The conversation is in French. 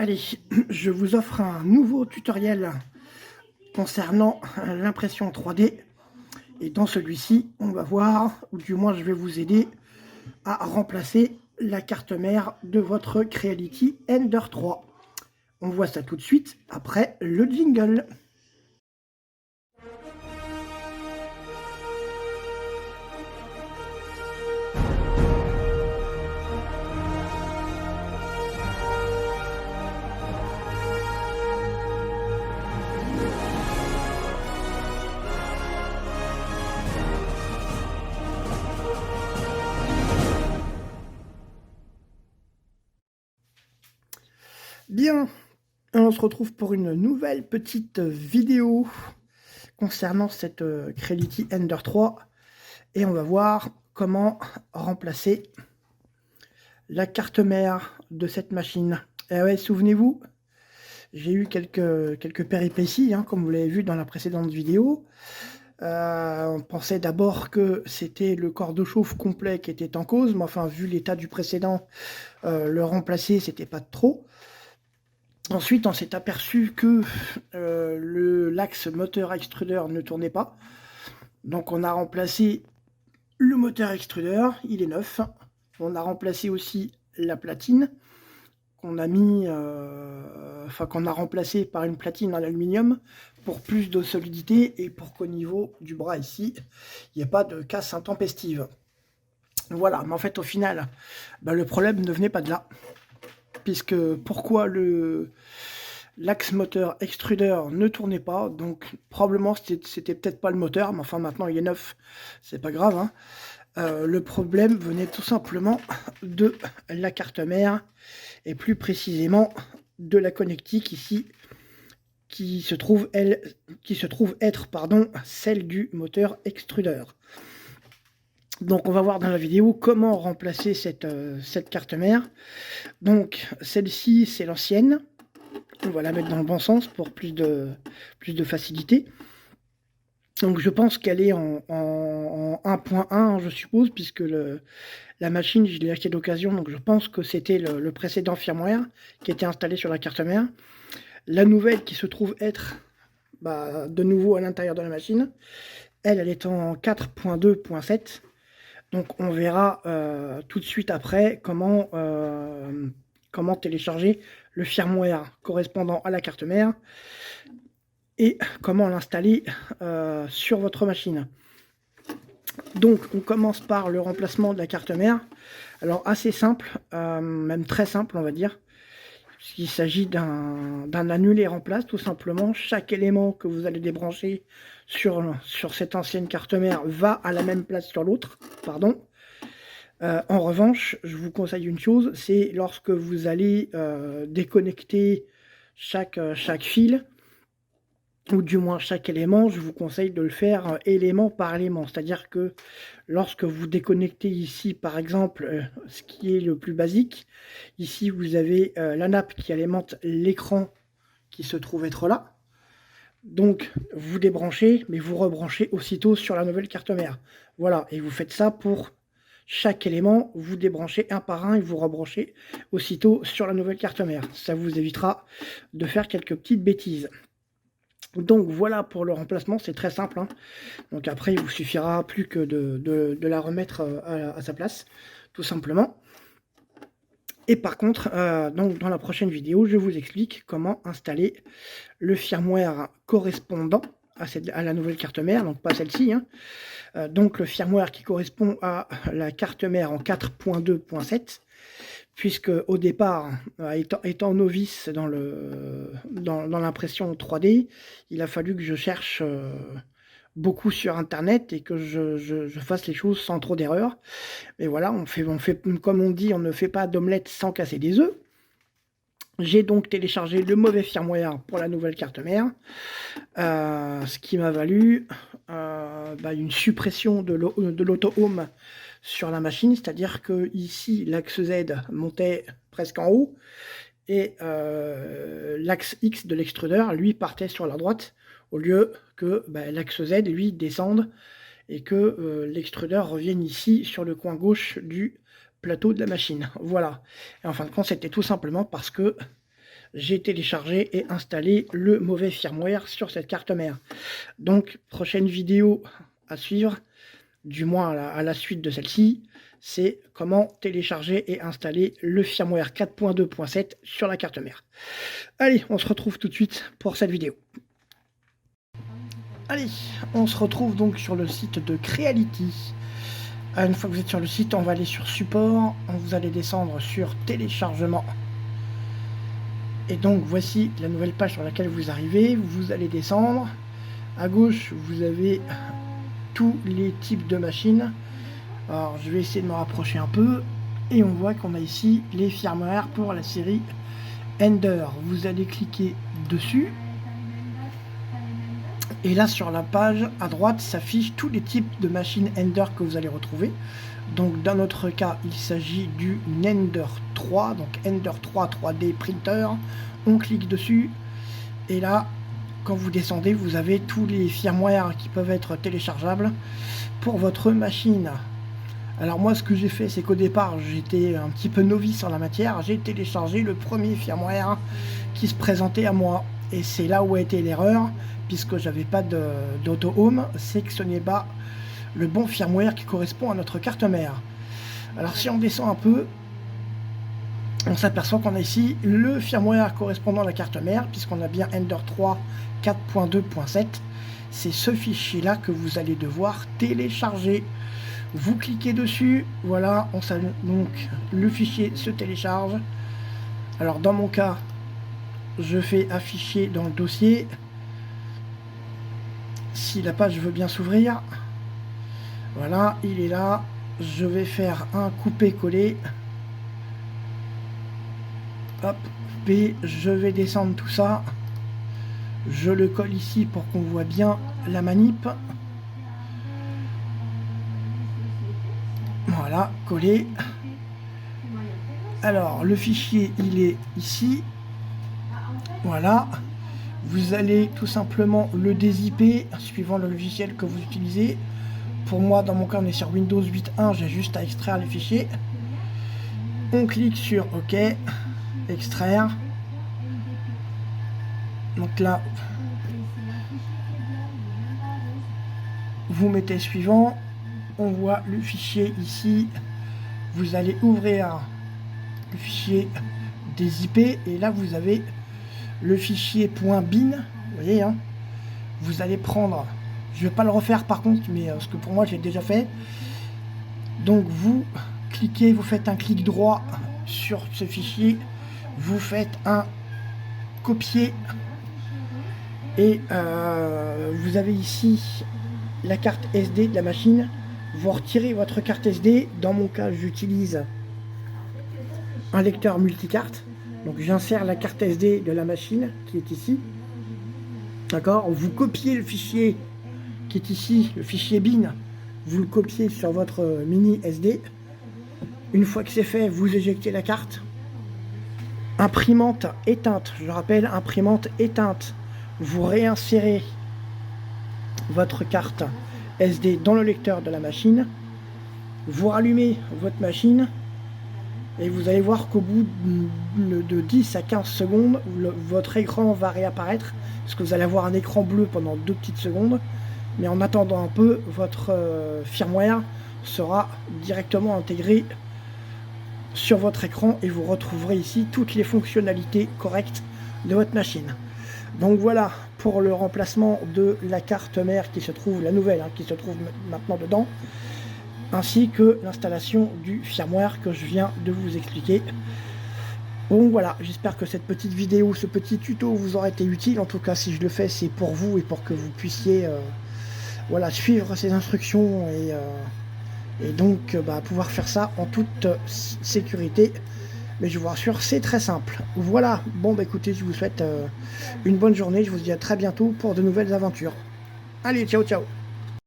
Allez, je vous offre un nouveau tutoriel concernant l'impression 3D. Et dans celui-ci, on va voir, ou du moins je vais vous aider à remplacer la carte mère de votre Creality Ender 3. On voit ça tout de suite après le jingle. Bien, on se retrouve pour une nouvelle petite vidéo concernant cette Creality Ender 3 et on va voir comment remplacer la carte mère de cette machine. Et ouais, souvenez-vous, j'ai eu quelques péripéties, hein, comme vous l'avez vu dans la précédente vidéo. On pensait d'abord que c'était le corps de chauffe complet qui était en cause, mais enfin, vu l'état du précédent, le remplacer, c'était pas de trop. Ensuite, on s'est aperçu que l'axe moteur extrudeur ne tournait pas. Donc on a remplacé le moteur extrudeur, il est neuf. On a remplacé aussi la platine qu'on a mis, qu'on a remplacé par une platine en aluminium pour plus de solidité et pour qu'au niveau du bras ici, il n'y ait pas de casse intempestive. Voilà, mais en fait au final, le problème ne venait pas de là. Puisque pourquoi l'axe moteur extrudeur ne tournait pas, donc probablement c'était peut-être pas le moteur, mais enfin maintenant il est neuf, c'est pas grave, hein. Le problème venait tout simplement de la carte mère, et plus précisément de la connectique ici, qui se trouve être celle du moteur extrudeur. Donc on va voir dans la vidéo comment remplacer cette carte mère. Donc celle-ci c'est l'ancienne, on va la mettre dans le bon sens pour plus de facilité. Donc je pense qu'elle est en 1.1 je suppose, puisque la machine je l'ai achetée d'occasion, donc je pense que c'était le précédent firmware qui était installé sur la carte mère. La nouvelle qui se trouve être de nouveau à l'intérieur de la machine, elle est en 4.2.7. Donc on verra tout de suite après comment télécharger le firmware correspondant à la carte mère et comment l'installer sur votre machine. Donc on commence par le remplacement de la carte mère. Alors assez simple, même très simple on va dire. Il s'agit d'un annulé remplace, tout simplement. Chaque élément que vous allez débrancher sur cette ancienne carte mère va à la même place sur l'autre, pardon. En revanche, je vous conseille une chose, c'est lorsque vous allez déconnecter chaque fil, ou du moins chaque élément, je vous conseille de le faire élément par élément. C'est-à-dire que lorsque vous déconnectez ici, par exemple, ce qui est le plus basique, ici vous avez la nappe qui alimente l'écran qui se trouve être là. Donc vous débranchez, mais vous rebranchez aussitôt sur la nouvelle carte mère. Voilà, et vous faites ça pour chaque élément, vous débranchez un par un et vous rebranchez aussitôt sur la nouvelle carte mère. Ça vous évitera de faire quelques petites bêtises. Donc voilà pour le remplacement, c'est très simple, hein. Donc après il vous suffira plus que de la remettre à sa place, tout simplement. Et par contre, donc dans la prochaine vidéo, je vous explique comment installer le firmware correspondant à la nouvelle carte mère, donc pas celle-ci, hein. Donc le firmware qui correspond à la carte mère en 4.2.7, puisque au départ, étant novice dans l'impression 3D, il a fallu que je cherche beaucoup sur internet et que je fasse les choses sans trop d'erreurs. Mais voilà, on fait comme on dit, on ne fait pas d'omelette sans casser des œufs. J'ai donc téléchargé le mauvais firmware pour la nouvelle carte mère, ce qui m'a valu une suppression de l'auto-home sur la machine, c'est-à-dire que ici l'axe Z montait presque en haut et l'axe X de l'extrudeur lui partait sur la droite, au lieu que l'axe Z lui descende et que l'extrudeur revienne ici sur le coin gauche du plateau de la machine. Voilà. Et en fin de compte, c'était tout simplement parce que j'ai téléchargé et installé le mauvais firmware sur cette carte mère. Donc, prochaine vidéo à suivre, du moins à la suite de celle-ci, c'est comment télécharger et installer le firmware 4.2.7 sur la carte mère. Allez, on se retrouve tout de suite pour cette vidéo. Allez, on se retrouve donc sur le site de Creality. Une fois que vous êtes sur le site, on va aller sur support, vous allez descendre sur téléchargement. Et donc voici la nouvelle page sur laquelle vous arrivez. Vous allez descendre. À gauche, vous avez tous les types de machines. Alors je vais essayer de me rapprocher un peu. Et on voit qu'on a ici les firmware pour la série Ender. Vous allez cliquer dessus. Et là sur la page à droite s'affichent tous les types de machines Ender que vous allez retrouver. Donc dans notre cas il s'agit du Ender 3, donc Ender 3 3D printer. On clique dessus et là quand vous descendez vous avez tous les firmware qui peuvent être téléchargeables pour votre machine. Alors moi ce que j'ai fait c'est qu'au départ j'étais un petit peu novice en la matière, j'ai téléchargé le premier firmware qui se présentait à moi. Et c'est là où a été l'erreur, puisque j'avais pas d'auto home, c'est que ce n'est pas le bon firmware qui correspond à notre carte mère. Alors si on descend un peu, on s'aperçoit qu'on a ici le firmware correspondant à la carte mère, puisqu'on a bien Ender 3 4.2.7. C'est ce fichier là que vous allez devoir télécharger. Vous cliquez dessus, voilà, donc le fichier se télécharge. Alors dans mon cas, je fais afficher dans le dossier. Si la page veut bien s'ouvrir, voilà, il est là. Je vais faire un coupé-coller. Hop, P, je vais descendre tout ça. Je le colle ici pour qu'on voit bien la manip. Voilà, coller. Alors, le fichier, il est ici. Voilà, vous allez tout simplement le dézipper suivant le logiciel que vous utilisez. Pour moi, dans mon cas, on est sur Windows 8.1, j'ai juste à extraire les fichiers. On clique sur OK, extraire. Donc là, vous mettez suivant. On voit le fichier ici. Vous allez ouvrir le fichier dézippé et là, vous avez le fichier .bin, vous voyez, hein, vous allez prendre, je vais pas le refaire par contre, mais parce que pour moi j'ai déjà fait. Donc vous cliquez, vous faites un clic droit sur ce fichier, vous faites un copier et vous avez ici la carte SD de la machine. Vous retirez votre carte SD. Dans mon cas, j'utilise un lecteur multicarte. Donc j'insère la carte SD de la machine qui est ici. D'accord, vous copiez le fichier qui est ici, le fichier bin, vous le copiez sur votre mini SD. Une fois que c'est fait, vous éjectez la carte. Imprimante éteinte, je rappelle, imprimante éteinte. Vous réinsérez votre carte SD dans le lecteur de la machine. Vous rallumez votre machine. Et vous allez voir qu'au bout de 10 à 15 secondes, votre écran va réapparaître, parce que vous allez avoir un écran bleu pendant 2 petites secondes. Mais en attendant un peu, votre firmware sera directement intégré sur votre écran et vous retrouverez ici toutes les fonctionnalités correctes de votre machine. Donc voilà pour le remplacement de la carte mère qui se trouve, la nouvelle, hein, qui se trouve maintenant dedans, ainsi que l'installation du firmware que je viens de vous expliquer. Bon voilà, j'espère que cette petite vidéo, ce petit tuto vous aura été utile. En tout cas, si je le fais, c'est pour vous et pour que vous puissiez voilà, suivre ces instructions et donc pouvoir faire ça en toute sécurité. Mais je vous rassure, c'est très simple. Voilà, bon écoutez, je vous souhaite une bonne journée. Je vous dis à très bientôt pour de nouvelles aventures. Allez, ciao ciao.